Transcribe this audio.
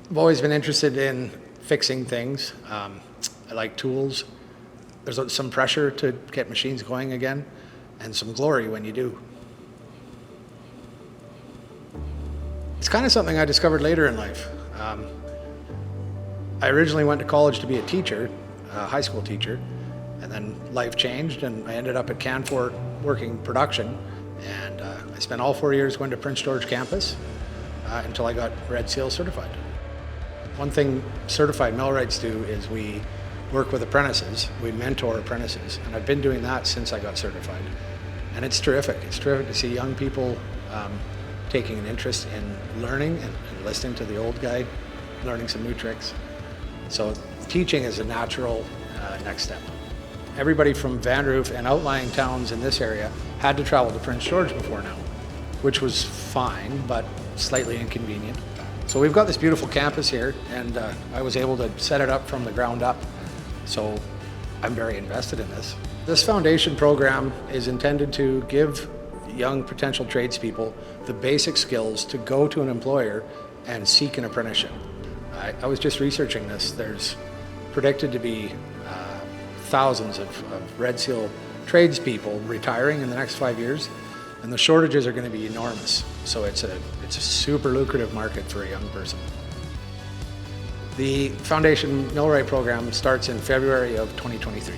I've always been interested in fixing things. I like tools. There's some pressure to get machines going again, and some glory when you do. It's kind of something I discovered later in life. I originally went to college to be a teacher, a high school teacher, and then life changed and I ended up at Canfor working production, and I spent all 4 years going to Prince George campus until I got Red Seal certified. One thing certified millwrights do is we work with apprentices, we mentor apprentices, and I've been doing that since I got certified. And it's terrific. It's terrific to see young people taking an interest in learning and listening to the old guy, learning some new tricks. So teaching is a natural next step. Everybody from Vanderhoof and outlying towns in this area had to travel to Prince George before now, which was fine, but slightly inconvenient. So we've got this beautiful campus here, and I was able to set it up from the ground up. So I'm very invested in this. This foundation program is intended to give young potential tradespeople the basic skills to go to an employer and seek an apprenticeship. I was just researching this. There's predicted to be thousands of Red Seal tradespeople retiring in the next 5 years, and the shortages are going to be enormous. So it's a super lucrative market for a young person. The Foundation Millwright program starts in February of 2023.